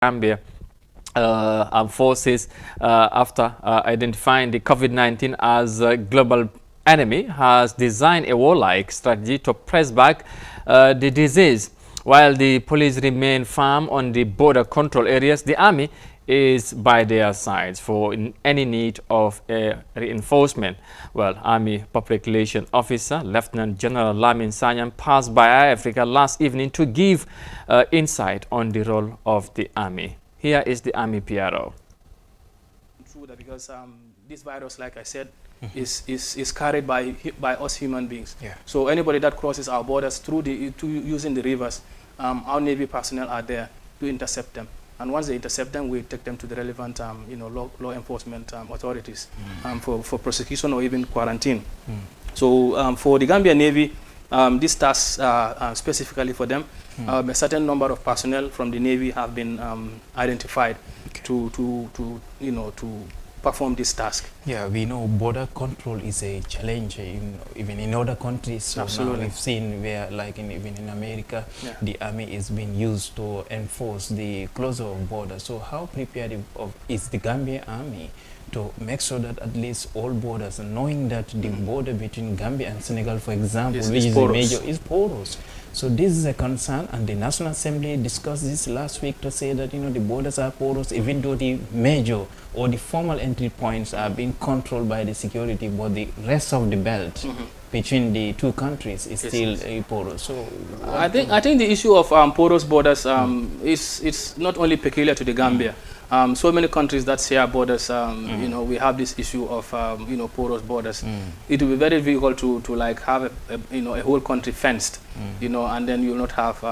Gambia armed forces after identifying the COVID-19 as a global enemy has designed a warlike strategy to press back the disease. While the police remain firm on the border control areas, the army is by their sides for any need of reinforcement. Well, Army Public Relations Officer Lieutenant General Lamin Sanyan passed by Eyeafrica last evening to give insight on the role of the Army. Here is the Army PRO. True that because this virus, like I said, is carried by us human beings. Yeah. So anybody that crosses our borders through using the rivers, our Navy personnel are there to intercept them. And once they intercept them, we take them to the relevant law enforcement authorities for prosecution or even quarantine. So for the Gambia Navy, this task specifically for them, a certain number of personnel from the Navy have been identified to perform this task. Yeah, we know border control is a challenge even in other countries. So now we've seen where, like even in America, the army is being used to enforce the closure of borders. So how prepared is the Gambia army to make sure that at least all borders, knowing that the border between Gambia and Senegal, for example, which is a major, is porous. So this is a concern, and the National Assembly discussed this last week to say that the borders are porous, even though the major or the formal entry points are being controlled by the security, but the rest of the belt between the two countries is still porous. So I think the issue of porous borders is not only peculiar to the Gambia. So many countries that share borders, we have this issue of porous borders. It will be very difficult to like have a whole country fenced, and then you will not have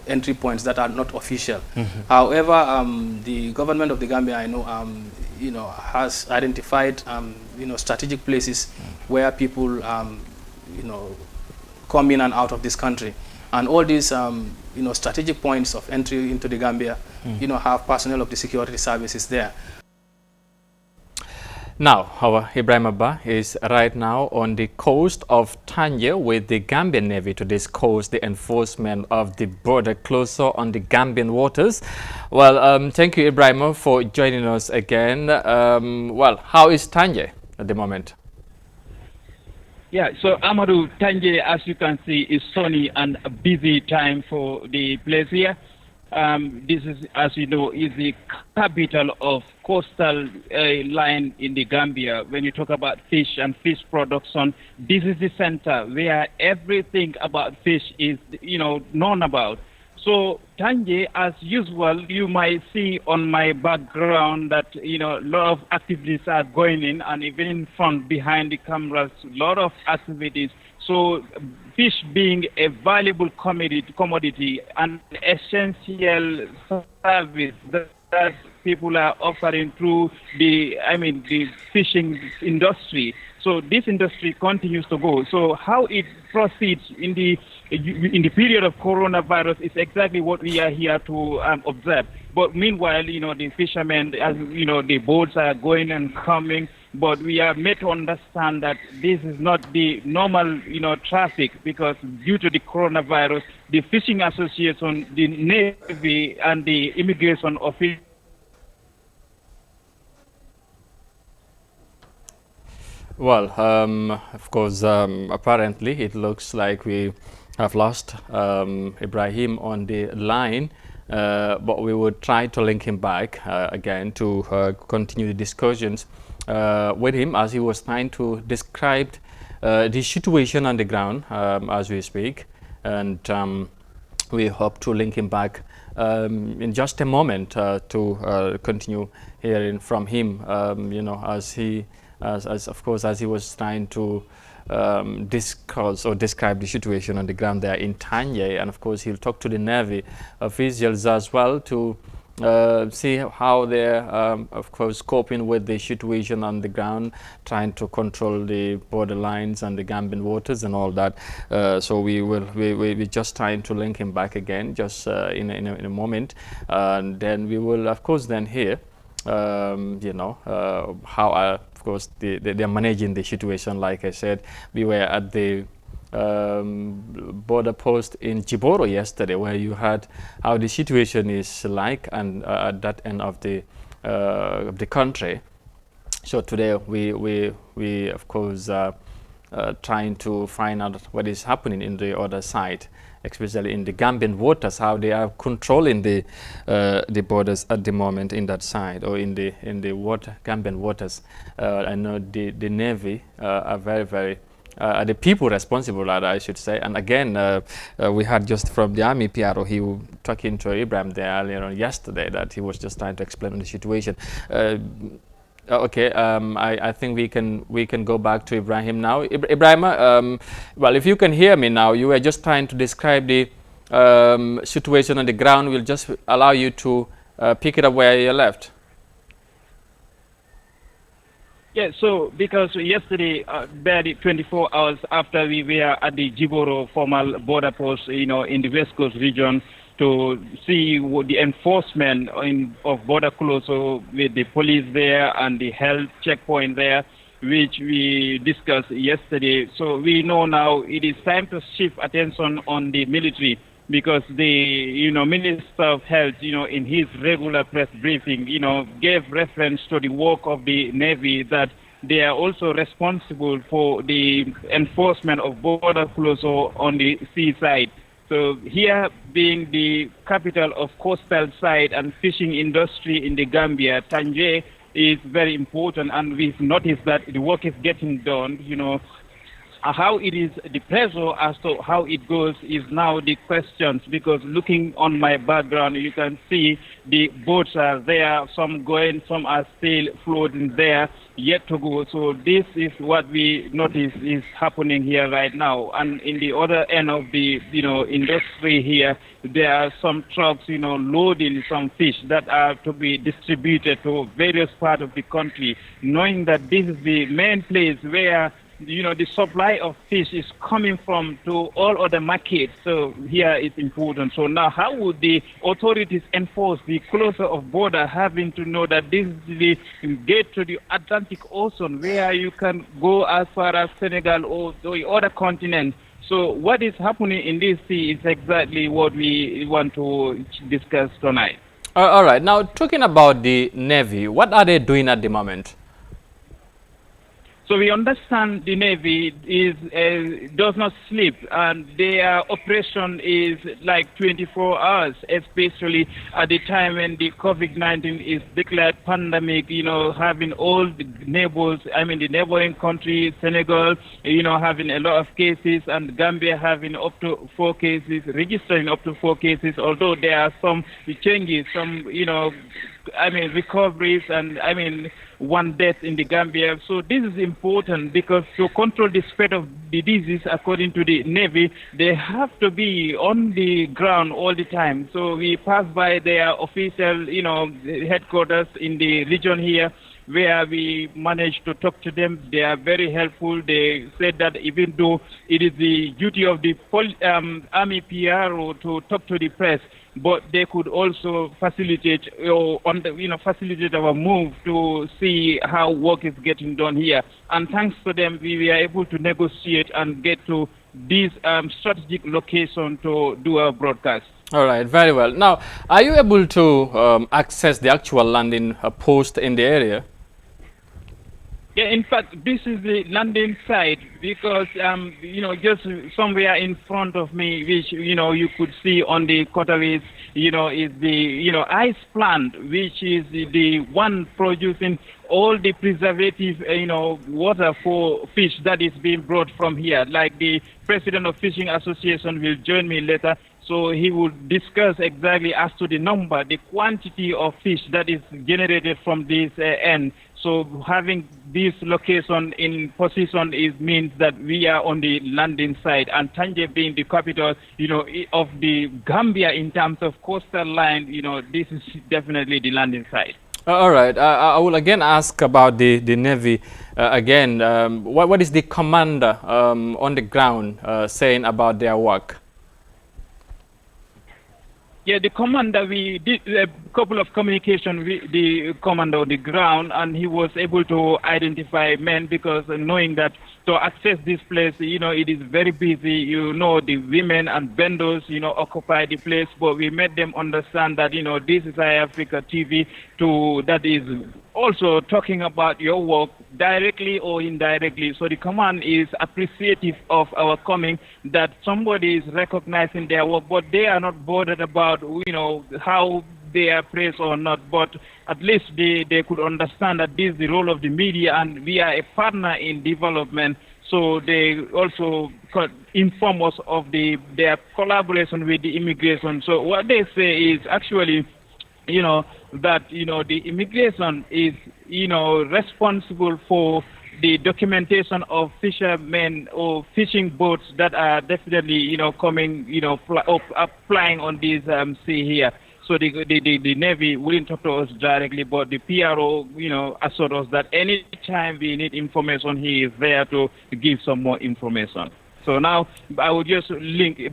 entry points that are not official. However, the government of the Gambia, I know, has identified strategic places where people come in and out of this country, and all these strategic points of entry into the Gambia, have personnel of the security services there. Now, our Ibrahim Abba is right now on the coast of Tanja with the Gambian Navy to discuss the enforcement of the border closure on the Gambian waters. Well, thank you, Ibrahim, for joining us again. Well, how is Tanja at the moment? Yeah, so Amadou, Tanje, as you can see, is sunny and a busy time for the place here. This is, as you know, is the capital of coastal line in the Gambia. When you talk about fish and fish production, this is the center where everything about fish is, known about. So, Tanje, as usual, you might see on my background that, a lot of activities are going in, and even in front, behind the cameras, a lot of activities. So, fish being a valuable commodity and essential service that people are offering through the fishing industry. So this industry continues to go. So how it proceeds in the period of coronavirus is exactly what we are here to observe. But meanwhile, the fishermen, as the boats are going and coming. But we are made to understand that this is not the normal, traffic, because due to the coronavirus, the fishing association, the Navy, and the immigration office. Well, of course, apparently it looks like we have lost Ibrahim on the line, but we would try to link him back again to continue the discussions with him as he was trying to describe the situation on the ground as we speak, and we hope to link him back in just a moment to continue hearing from him, as of course, as he was trying to discuss or describe the situation on the ground there in Tanja, and of course he'll talk to the Navy officials as well to see how they're of course coping with the situation on the ground, trying to control the border lines and the Gambian waters and all that. So we're just trying to link him back again just in a moment, and then we will of course then hear how of course they're managing the situation. Like I said, we were at the border post in Jiboro yesterday, where you heard how the situation is like and at that end of the country. So today we of course trying to find out what is happening in the other side, especially in the Gambian waters, how they are controlling the borders at the moment in that side, or in the Gambian waters. I know the Navy are very the people responsible, I should say. And again, we heard just from the Army PRO, he was talking to Ibrahim there earlier on yesterday, that he was just trying to explain the situation. Okay, I think we can go back to Ibrahim now. Ibrahim, well, if you can hear me now, you were just trying to describe the situation on the ground. We'll just allow you to pick it up where you left. Yeah, so because yesterday, barely 24 hours after we were at the Jiboro formal border post, in the West Coast region, to see what the enforcement of border closure with the police there and the health checkpoint there, which we discussed yesterday. So we know now it is time to shift attention on the military, because the Minister of Health, in his regular press briefing, gave reference to the work of the Navy, that they are also responsible for the enforcement of border closure on the seaside. So here, being the capital of coastal side and fishing industry in the Gambia, Tanja is very important, and we've noticed that the work is getting done. How it is, the pressure as to how it goes is now the questions, because looking on my background, you can see the boats are there, some going, some are still floating there, yet to go. So this is what we notice is happening here right now. And in the other end of the industry here, there are some trucks loading some fish that are to be distributed to various parts of the country, knowing that this is the main place where the supply of fish is coming from to all other markets. So here it's important. So now, how would the authorities enforce the closure of border, having to know that this is the gate to the Atlantic Ocean, where you can go as far as Senegal or the other continent? So what is happening in this sea is exactly what we want to discuss tonight. All right. Now, talking about the Navy, what are they doing at the moment? So we understand the Navy does not sleep, and their operation is like 24 hours, especially at the time when the COVID-19 is declared pandemic, having all the neighbors, the neighboring countries, Senegal, having a lot of cases, and Gambia having up to 4 cases, registering up to 4 cases, although there are some changes, some, recoveries, and 1 death in the Gambia. So this is important, because to control the spread of the disease, according to the Navy, they have to be on the ground all the time. So we pass by their official, headquarters in the region here, where we managed to talk to them. They are very helpful. They said that even though it is the duty of the Army PRO to talk to the press, but they could also facilitate facilitate our move to see how work is getting done here. And thanks to them, we were able to negotiate and get to this strategic location to do our broadcast. All right, very well. Now, are you able to access the actual landing post in the area? Yeah, in fact, this is the landing site, because, just somewhere in front of me, which, you could see on the cutaways, is the, ice plant, which is the one producing all the preservative, water for fish that is being brought from here. Like the president of Fishing Association will join me later. So he will discuss exactly as to the number, the quantity of fish that is generated from this end. So having this location in position means that we are on the landing side, and Tanja being the capital, of the Gambia in terms of coastal line, this is definitely the landing side. All right. I will again ask about the Navy again. What is the commander on the ground saying about their work? Yeah, the commander, we did a couple of communication with the commander on the ground, and he was able to identify men because knowing that to access this place, it is very busy. The women and vendors, occupy the place, but we made them understand that, this is Eyeafrica TV that is also talking about your work directly or indirectly. So the command is appreciative of our coming, that somebody is recognizing their work, but they are not bothered about, how they are praised or not, but at least they could understand that this is the role of the media and we are a partner in development. So they also inform us of their collaboration with the immigration. So what they say is actually, that, the immigration is, responsible for the documentation of fishermen or fishing boats that are definitely, coming, flying on this sea here. So the Navy wouldn't talk to us directly, but the PRO, assured us that any time we need information, he is there to give some more information. So now I will just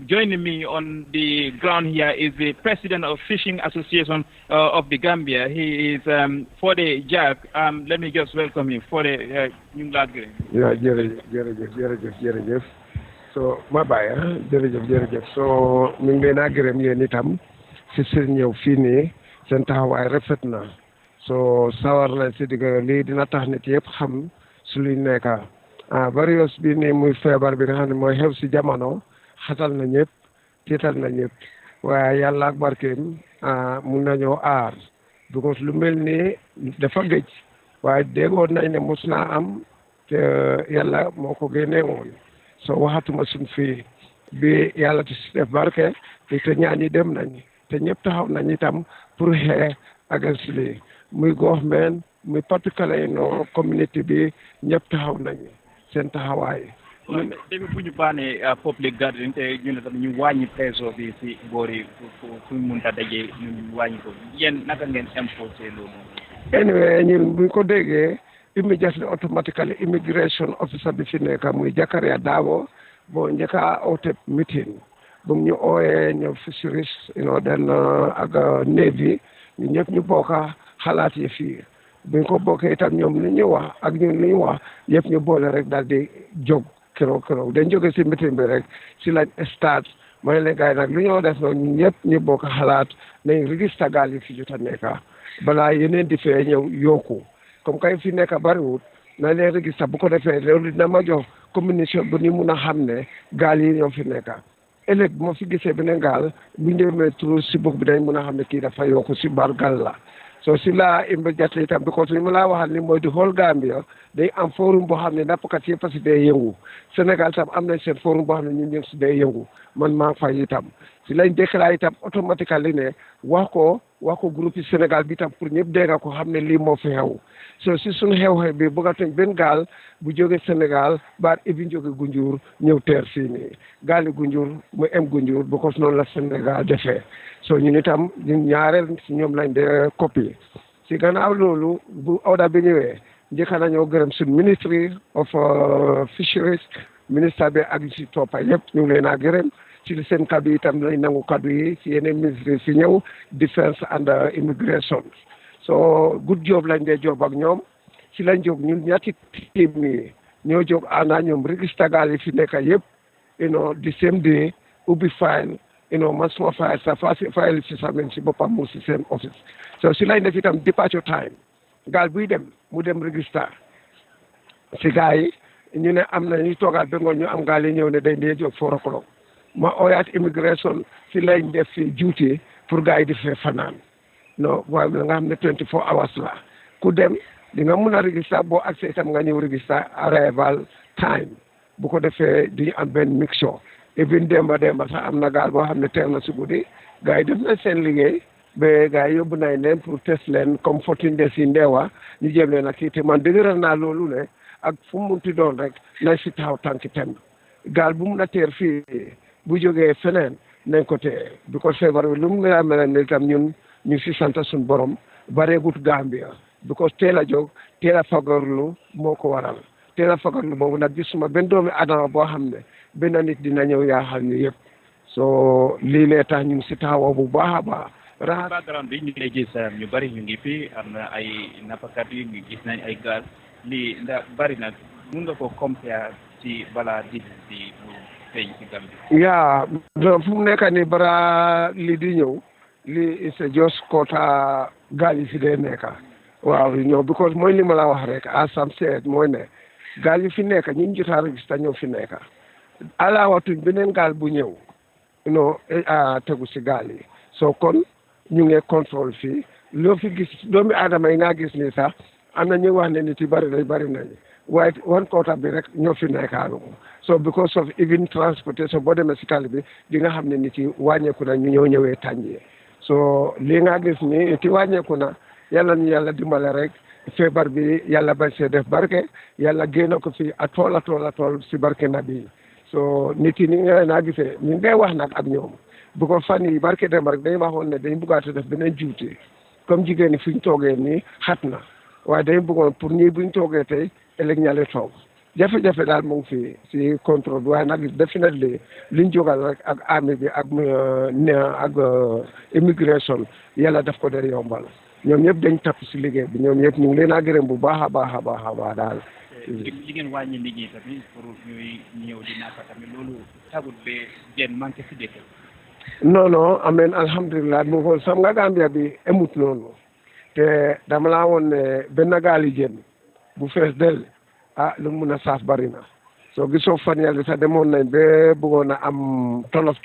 joining me on the ground here is the President of Fishing Association of the Gambia. He is Fode Jack. Let me just welcome him. Fode, Yeah, jërëjëf. So ma bàyyi jërëjëf. So ñu ngi leen a gërëm yéen itam si seen ñëw fii nii seen taxawaay rafet na. So sawar na si digg lii dina tax nit yëpp xam su luy nekka. Virus bi nii muy feebar bi nga xam ne mooy xew si jamono xatal na ñëpp tiital na ñëpp waaye yàlla ak barkeem mun nañoo aar because lu mel ni dafa gëj waaye déggoon nañ ne mos naa am te yàlla moo ko génnee woon so waxatuma suñ fii bi yàlla te si def barke te ñaan yi dem nañ te ñëpp taxaw nañ itam pour xeex against lii muy government muy particulier community bi ñëpp taxaw nañ seen taxawaay. Depuis bu ñu baanee public gathering te ñu ne tamit ñu wàññi peso bi si boori fu ñu mënta dajee ñu wàññi ko yéen naka ngeen imposé loolu. Anyway ñun buñ ko déggee immediately automatically immigration officer bi fi nekk muy Jakaria Dabo boo njëkk a oote meeting bu ñu ooyee ñëw fisheries den ak Navy ñu ñëpp ñu bokk xalaat yi fii. buñ ko bokkee itam ñoom li ñu wax ak ñun li ñu wax yëpp ñu boole rek daal di jóg keroog dañ jóge si meeting bi rek si lañ start mooy leen gars yi nag lu ñoo def noonu ñun ñëpp ñu bokk xalaat nañ register gaal yi fi jot a nekka balaa yeneen di fee ñëw yokku comme kay fi nekk bariwut na leen register bu ko defee loolu dina ma jox communication bu ñu mun a xam ne gaal yi ñoo fi nekka ëllëg bu ma fi gisee beneen gaal bu ñu demee tur si book bi dañ mun a xam ne kii dafa yokku si bar gaal la so si la immediately itam because li ma laa waxal ni mooy di whole Gambia day am forum boo xam ne nappkat yëpp si day yëngu Sénégal tam am nañ seen forum boo xam ne ñun ñëpp si day yëngu man maa fay itam si lañ déclaré itam automatiquement ne wax ko groupe yi Sénégal bi itam pour ñëpp dégg ko xam ne lii moo fi xew so si suñu xew-xew bi bëggatuñ benn gaal bu jóge Sénégal baat ibi jóge Gunjur ñëw teer fii nii gaali Gunjur mu em Gunjur because noonu la Sénégal defee so ñun itam ñun ñaareel si ñoom lañ de copie si gannaaw loolu bu order bi ñëwee njëkk nañoo gërëm suñ Ministry of Fisheries ministre bi ak si toppa yëpp ñu ngi leen a gërëm ci li seen kaddu itam lañ nangu kaddu yi si yeneen ministre si ñëw defense and immigration so good job lañ dee job ak ñoom si lañ jóg ñun ñetti team yi ñoo jóg àndaa ñoom register gaal yi fi nekk yëpp the same day ubbi file man suma file sa file si samen si boppam mu si seen office so si lañ def itam departure time gaal buy dem mu dem register si gars yi ñu ne am na ñu toogaat ba ngoon ñu am gaal yi ñëw ne dañ dee jóg 4 o'clock ma ooyaat immigration si lañ def fi duty pour gars yi di fee fanaan non waaye nga xam ne 24 hours la ku dem di nga mun a register boo accès itam nga ñëw register arrival time bu ko defee di am benn mixture even demba sax am na gaal boo xam ne teel na si guddi gars yi def na seen liggéey ba gars yi yóbbu nañ leen pour test leen comme 14 days yi ndeewa ñu jéem leen ak kii te man dëgëral naa loolu ne ak fu mu munti doon rek nañ si taxaw tànki temb gaal bu mun a teer fii bu jógee feneen nañ ko téye bi ko feebar bi lu mu mel ne itam ñun ñu si sant suñu borom bareegut Gambia because teel a jóg teel a fagarlu moo ko waral teel a fagarlu boobu nag gisuma benn doomi adama boo xam ne benn nit dina ñëw yaaxal ñu yëpp so lii lee tax ñu ngi si taxaw bu baax a baax. background bi ñu ngi lay gis ñu bari ñu ngi fi am na ay nappakat yi ñu gis nañ ay gaal lii ndax bari na mun nga ko compare ci balaa di bu feeñ ci Gambie. yaa fu mu nekk nii bara lii di ñëw lii is just quota gaal yi fi dee nekk waaw ñëw because mooy li ma la wax rek as Sam said mooy ne gaal yi fi nekk ñi ñu jotaa registré ñoo fi nekk ala watuñ beneen gaal bu ñëw non tegu si gaal yi so kon ñu ngi contrôle fii loo fi gis doomi aadama yi nga gis nii sax am na ñu wax ne nit yi bari nañ waaye one quota bi rek ñoo fi nekkaalu so because of even transportation boo demee si tali bi di nga xam ne nit yi wàññeeku na ñu ñëwee Tànjee so lii nga gis nii nit yi wàññeeku na yàlla ñu yàlla dimbale rek feebar bi yàlla bañ see def barke yàlla génn ko fi a tool si barke na bi so nit yi ni nga naa gisee ñu ngay wax nag ak ñoom bu ko fan yi barke dem rek dañ waxoon ne dañ bëggaate def beneen juuti comme jigéen ñi fi ñu toogee nii xat na waaye dañ bëggoon pour ñii buñ toogee tey ëllëg ñale toog jafe-jafe daal mu ngi fi si contrôle bi waaye nag definitely liñ jógal rek ak armée bi ak immigration yàlla daf ko der yombal ñoom ñëpp dañ tapp si liggéey bi ñoom ñëpp ñu ngi leen a gërëm bu baax a baax daal. jigéen wàññi liggéey tamit pour ñuy ñëw di naata tamit loolu tagut ba jën manqué si dëkk. non ameen alhamdulilah mu xool sam nga Gambia bi emut noonu te dama laa woon ne benn gaali jën bu fees del lu mun a saaf bari na soo gisoo fan yàlla sax demoon nañ ba bëggoon a am tolof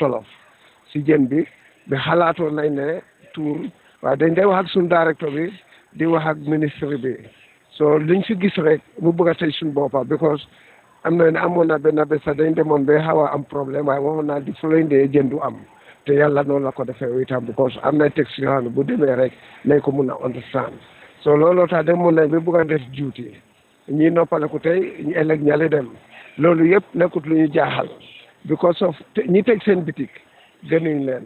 si jën bi ba xalaatoon nañ ne tuur waaye dañ day wax ak suñu directeur bi di wax ak ministre bi so liñ fi gis rek mu bëgg a tey suñu boppa because am na ne amoon na benn bés sax dañ demoon ba xaw a am problème waaye waxoon naa di following day jën du am te yàlla noonu la ko defee itam because am na texte yoo xam ne bu demee rek nañ ko mun a understand so looloo tax demoon nañ ba bëgg a def duty ñii noppaleku tey ñu ëllëg ñale dem loolu yëpp nekkut lu ñu jaaxal because of ñi teg seen bitik gënuñ leen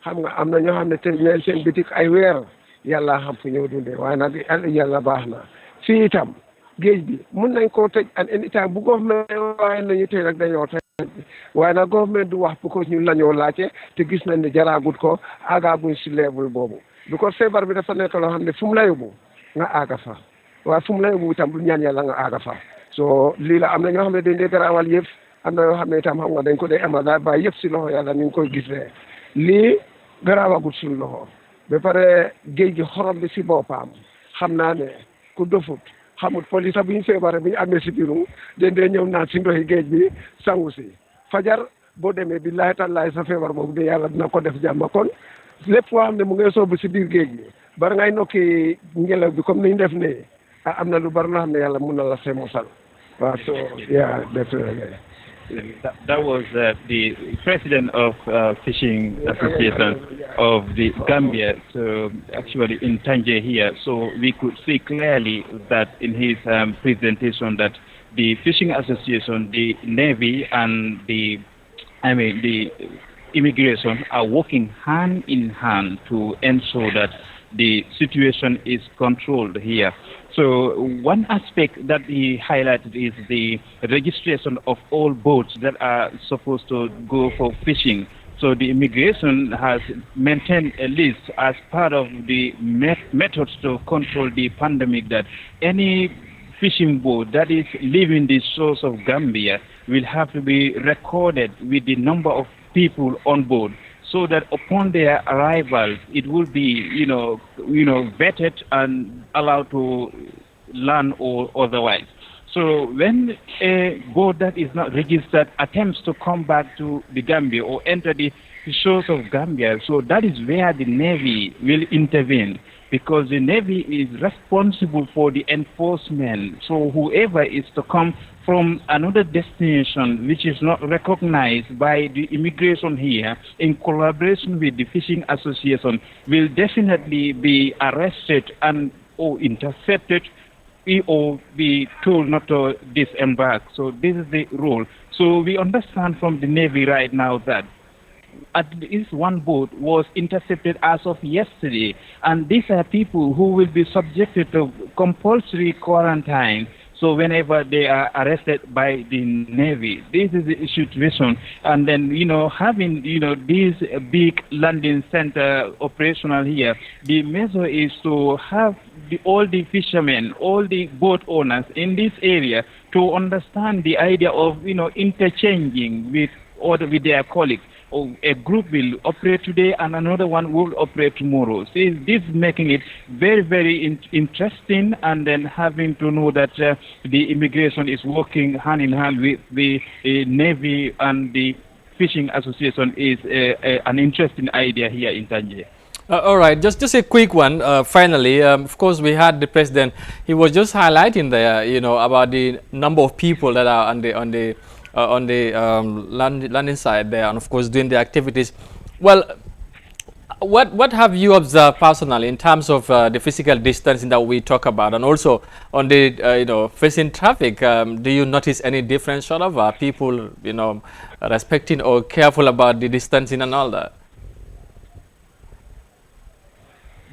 xam nga am na ñoo xam ne teg leen seen bitik ay weer yàlla xam fu ñëw dundee waaye nag yàlla baax na fii itam géej bi mun nañ koo tëj an anytime bu government waaye nañu tey rek dañoo tëj waaye nag government du wax because ñun la ñoo laajte te gis nañ ne jaraagut ko aagaaguñ si level boobu because feebar bi dafa nekk loo xam ne fu mu la yóbbu nga aaga fa waaye fu mu la yóbbu itam bul ñaan yàlla nga aaga fa so lii la am na ñoo xam ne dañ dee garaawal yëpp am na yoo xam ne itam xam nga dañ ko dee ama daal bàyyi yëpp si loxo yàlla ni ñu koy gisee lii garaawagut suñu loxo ba pare géej gi xorom bi si boppam xam naa ne ku dofut xamut police bu ñu feebaree bu ñu amee si biiru dañ dee ñëw naan si ndoxi géej bi sangu si fajar boo demee billahi tallahi sa feebar boobu de yàlla dina ko def jàmm kon lépp foo xam ne mu ngay soobu si biir géej gi bari ngay nokki ngelaw bi comme ni ñu def ne am na lu bari loo xam ne yàlla mun na la see mosal waaw so yeah definitely. That was the president of Fishing Association of the Gambia, so actually in Tanja here. So we could see clearly that in his presentation that the Fishing Association, the Navy, and the immigration are working hand in hand to ensure that the situation is controlled here. So one aspect that he highlighted is the registration of all boats that are supposed to go for fishing. So the immigration has maintained a list as part of the methods to control the pandemic that any fishing boat that is leaving the shores of Gambia will have to be recorded with the number of people on board, so that upon their arrival, it will be, vetted and allowed to land or otherwise. So when a boat that is not registered attempts to come back to the Gambia or enter the shores of Gambia, so that is where the Navy will intervene, because the Navy is responsible for the enforcement. So whoever is to come from another destination which is not recognized by the immigration here, in collaboration with the Fishing Association, will definitely be arrested and or intercepted or be told not to disembark. So this is the rule. So we understand from the Navy right now that at least one boat was intercepted as of yesterday, and these are people who will be subjected to compulsory quarantine. So whenever they are arrested by the Navy, this is the situation. And then, having, this big landing center operational here, the measure is to have all the fishermen, all the boat owners in this area to understand the idea of, interchanging with their colleagues. A group will operate today and another one will operate tomorrow. So this is making it very, very interesting, and then having to know that the immigration is working hand in hand with the Navy and the Fishing Association is an interesting idea here in Tanja. All right, just a quick one. Finally, of course, we had the president. He was just highlighting there, about the number of people that are on the landing side there, and of course doing the activities. Well, what have you observed personally in terms of the physical distancing that we talk about, and also on the facing traffic? Do you notice any difference sort of people respecting or careful about the distancing and all that?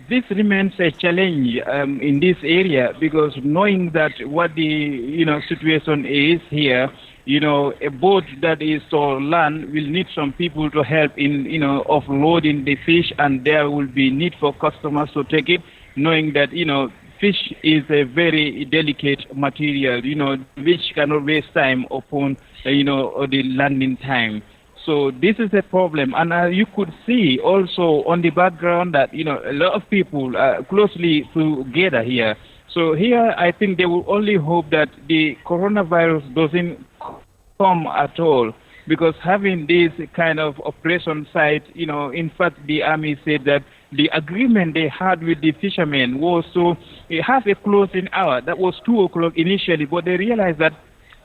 This remains a challenge in this area, because knowing that what the situation is here, a boat that is on land will need some people to help in offloading the fish, and there will be need for customers to take it, knowing that fish is a very delicate material, which cannot waste time upon the landing time. So this is a problem, and you could see also on the background that a lot of people are closely together here. So here, I think they will only hope that the coronavirus doesn't come at all, because having this kind of operation site, in fact, the army said that the agreement they had with the fishermen was to have a closing hour. That was 2 o'clock initially, but they realized that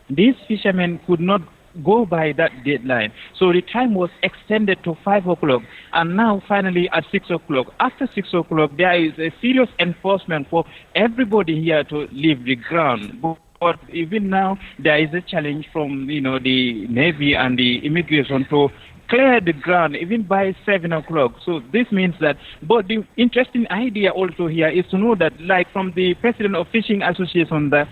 these fishermen could not go by that deadline. So the time was extended to 5 o'clock, and now finally at 6 o'clock. After 6 o'clock, there is a serious enforcement for everybody here to leave the ground. But even now, there is a challenge from the Navy and the immigration to clear the ground even by 7 o'clock. So this means that, but the interesting idea also here is to know that, like from the president of Fishing Association, that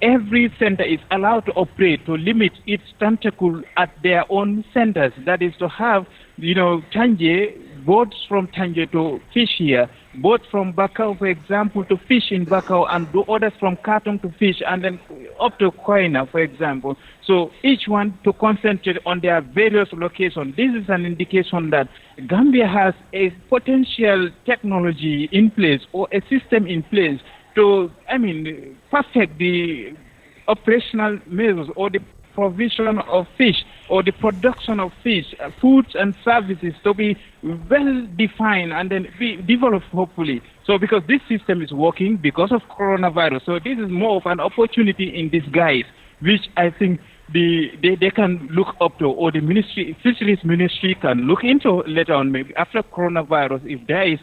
every center is allowed to operate to limit its tentacle at their own centers. That is to have, Tanja, boats from Tanja to fish here, boats from Bakau, for example, to fish in Bakau, and do others from Katong to fish, and then up to Koina, for example. So each one to concentrate on their various locations. This is an indication that Gambia has a potential technology in place, or a system in place to, perfect the operational measures or the provision of fish or the production of fish, foods and services to be well defined and then be developed, hopefully. So because this system is working because of coronavirus, so this is more of an opportunity in disguise, which I think they can look up to, or the fisheries ministry can look into later on, maybe after coronavirus, if there is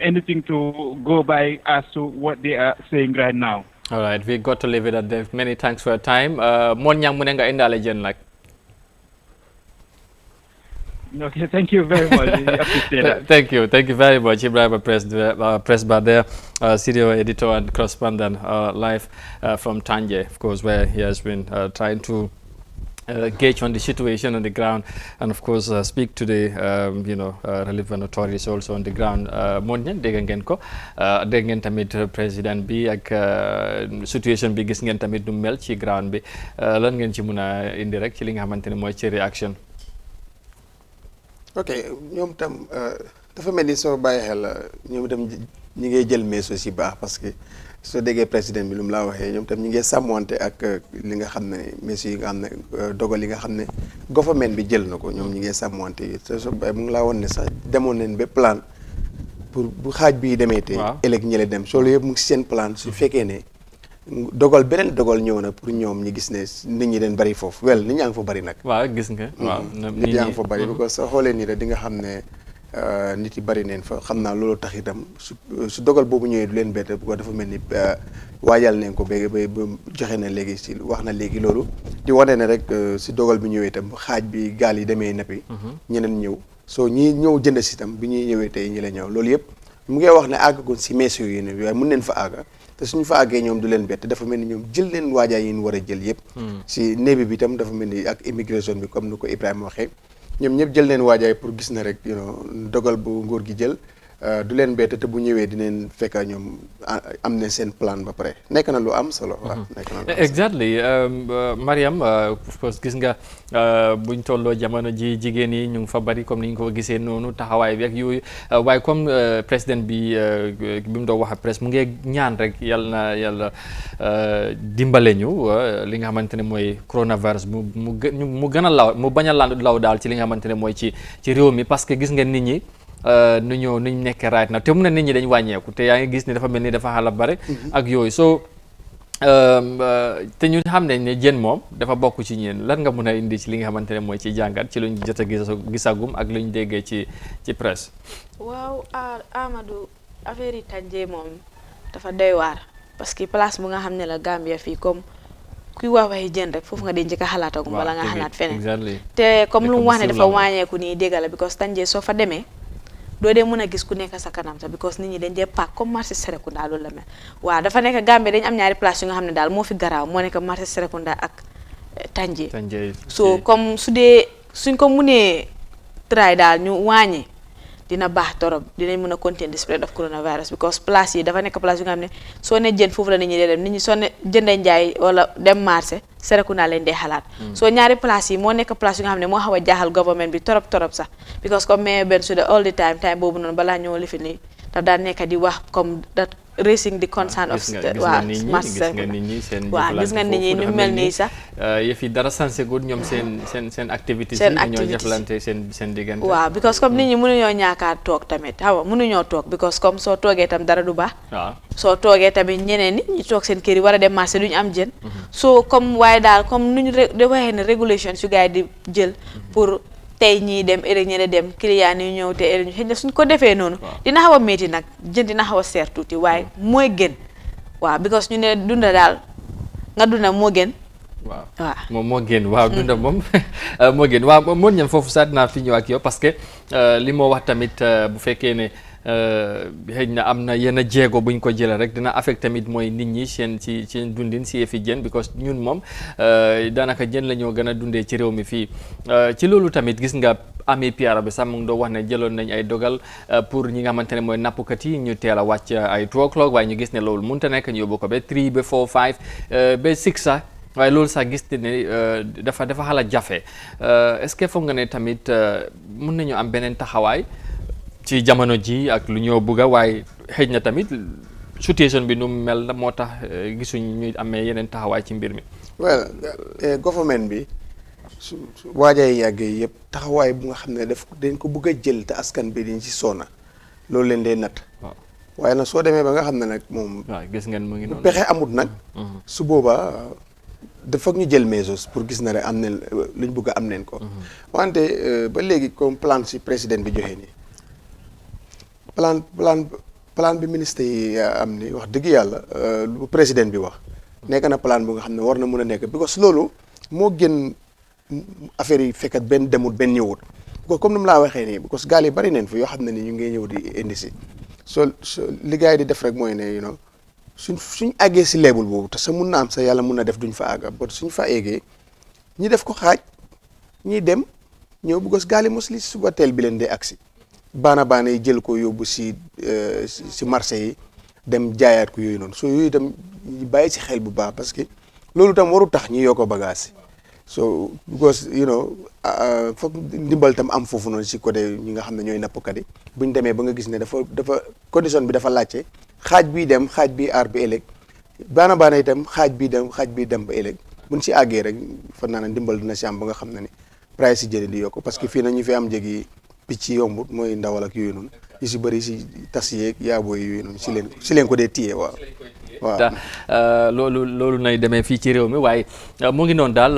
anything to go by as to what they are saying right now. All right, we got to leave it at there. Many thanks for your time. Monyang munenga indale jen like. Okay, thank you very much. I appreciate that. Thank you very much. Ibrahim Press Bar there, studio editor and correspondent live from Tanja, of course, where he has been trying to gauge on the situation on the ground, and of course speak to the relevant authorities also on the ground. Moñan dégg ngeen ko, dégg ngeen tamit président bi ak situation bi, gis ngeen tamit nu mel ci ground bi. Lan ngeen ci mën a indi rek ci li nga xamante ne mooy ci réaction. Ok, ñoom tam dafa mel ni soo bàyyi xel ñoom tam ñi ngay jël mees aussi baax, parce que soo déggee président bi lu mu laa waxee, ñoom tam ñi ngay sàmmante ak li nga xam ne mees yi nga xam ne dogal yi nga xam ne government bi jël na ko, ñoom ñi ngay sàmmante yi. te soo bàyyi mu ngi laa woon ne sax demoon nañ ba plan pour bu xaaj bi demee te ëllëg ñële dem, soo loolu yëpp mu ngi seen plan. su fekkee ne dogal beneen dogal ñëw na pour ñoom ñi gis ne nit ñi den bari foofu, nit ñaa ngi fa bari nag. waaw gis nga. waaw nit yaa ngi fa bari, because soo xoolee nii rek di nga xam ne nit yi bari neen fa. xam naa loolu tax itam su dogal boobu ñëwee du leen bett, bu ko dafa mel ni waajal nañ ko ba joxe na léegi si wax na léegi loolu di wane ne rek si dogal bi ñëwee itam xaaj bi gaal yi demee nappi ñeneen ñëw, soo ñii ñëw jënd si itam bi ñuy ñëwee tey ñi la ñëw. loolu yëpp mu ngi wax ne àggagoon si mees yooyu ne waaye mun neen fa àgga, te suñu fa àggee ñoom du leen bett dafa mel ni ñoom jël leen waajaay yi ñu war a jël yëpp si Navy bi itam dafa mel ni ak immigration bi comme ni ko Ibrahima waxee ñoom ñëpp jël leen waajaay pour gis na rek dogal bu nguur gi jël du leen bett te bu ñëwee dinañ fekk ñoom am na seen plan ba pare nekk na lu am solo. waaw nekk na lu am solo. exactly Mariam parce que gis nga buñ tolloo jamono ji jigéen yi ñu ngi fa bari comme ni ñu ko gisee noonu taxawaay bi ak yooyu waaye comme président bi mu doon wax ak presse mu ngi ñaan rek yàlla dimbale ñu li nga xamante ne mooy coronavirus mu gën a law mu bañ a law daal ci li nga xamante ne mooy ci réew mi parce que gis nga nit ñi. nu ñu nekkee right na te mu ne nit ñi dañ wàññeeku te yaa ngi gis ni dafa mel ni dafa xala bare ak yooyu soo te ñu xam nañ ne jën moom dafa bokk ci ñeen lan nga mun a indi ci li nga xamante ne mooy ci jàngat ci luñ jot a gisagum ak luñ déggee ci presse. waaw Amadou affaire yi Tanje moom dafa doy waar parce que place bu nga xam ne la Gambia fii comme kuy waxee jën rek foofu nga di njëkk a xalaatagum wala nga xalaat feneen te comme lu mu wax ne dafa wàññeeku nii dégg la because Tanje soo fa demee doo dee mën a gis ku nekk sa kanam sax because nit ñi dañ dee paak comme marché Serekunda loolu la mel waaw dafa nekk Gambie dañ am ñaari place yu nga xam ne daal moo fi garaaw moo nekk marché Serekunda ak Tanje so comme su dee suñ ko mënee try daal ñu wàññi dina baax torop dinañ mën a contain the spread of coronavirus because place yi dafa nekk place yu nga xam ne soo ne jën foofu la nit ñi dee dem nit ñi soo ne jëndee njaay wala dem marché Serekunda leen dee xalaat soo ñaari place yi moo nekk place yu nga xam ne moo xaw a jaaxal government bi torop sax because comme mayor benn su de all the time boobu noonu balaa ñëw lifi nii daf daan nekk di wax comme that raising the concern of waaw gis nga nit ñi ñu mel nii sax yëf yi dara sansegul ñoom seen activités yi ñoo jëflante seen diggante waaw because comme nit ñi mënuñoo ñaakaar toog tamit xam nga mënuñoo toog because comme soo toogee tam dara du baax soo toogee tamit ñeneen ñi ñu toog seen kër yi war a dem marché duñu am jën soo comme waaye daal comme nu ñu de waxee ne régulation su gars yi di jël pour tey ñii dem ëllëg ñeneen dem client yi ñëw te ëllëg xëy na suñ ko defee noonu dina xaw a métti nag jën dina xaw a seer tuuti waaye mooy gën waaw because ñu ne dunda daal nga dunda moo gën waaw moom moo gën waaw dunda moom moo gën waaw moo ñam foofu sax dinaa fi ñëw ak yow parce que li moo wax tamit bu fekkee ne xëy na am na yenn jéego buñ ko jëlee rek dina affect tamit mooy nit ñi seen dundin si yëfi jën because ñun moom daanaka jën la ñoo gën a dundee ci réew mi fii ci loolu tamit gis nga amee PR bi sax mu ngi doon wax ne jëloon nañ ay dogal pour ñi nga xamante ne mooy nappkat yi ñu teel a wàcc ay 2 o'clock waaye ñu gis ne loolu mënut a nekk ñu yóbbu ko ba 3 ba 4 5 ba 6 sax waaye loolu sax gis ne dafa xala jafe est-ce que foog nga ne tamit mën nañu am beneen taxawaay ci jamono ji ak lu ñoo bëgg a waaye xëj na tamit situation bi nu mel moo tax gisuñ ñuy amee yeneen taxawaay ci mbir mi. well government bi su waajaay yàggee yëpp taxawaay bu nga xam ne dañ ko bëgg a jël te askan bi dañ ci soona loolu leen dee natt. waaye nag soo demee ba nga xam ne nag moom. waaw gis ngeen mu ngi noonu pexe amut nag. su boobaa dafa ñu jël mesures pour gis na rek am nañ luñ bëgg a am nañ ko. wante ba léegi comme plan si président bi joxe nii. plan bi ministre yi am ni wax dëgg yàlla lu président bi wax nekk na plan bu nga xam ne war na mën a nekk because loolu moo gën affaire yi fekkat benn demut benn ñëwut because comme ni mu laa waxee nii because gaal yi bari neen fi yoo xam ne ni ñu ngi ñëw di indi si so li gars yi di def rek mooy ne suñ àggee si leebul boobu te sa mun na am sa yàlla mun na def duñ fa àgga but suñ fa eggee ñi def ko xaaj ñiy dem ñëw because gaal yi mosli suba teel bi leen dee agsi baana yi jël ko yóbbu si marché yi dem jaayaat ko yooyu noonu so yooyu itam bàyyi si xel bu baax parce que loolu tam waru tax ñu yokk bagage so because foog ndimbal tam am foofu noonu si côté ñi nga xam ne ñooy nappkat yi bu ñu demee ba nga gis ne dafa condition bi dafa laajte xaaj bii dem xaaj bii aar bi ëllëg baana itam xaaj bii dem ba ëllëg buñ si àggee rek fan naa ne ndimbal dina si am ba nga xam ne ni price si jëlee di yokk parce que fii na ñu fi am njëgi picc yombut mooy ndawal ak yooyu noonu yu si bëri si tas yeeg yaabooy yooyu noonu si leen ko dee téye waaw loolu nay demee fii ci réew mi waaye mu ngi noonu daal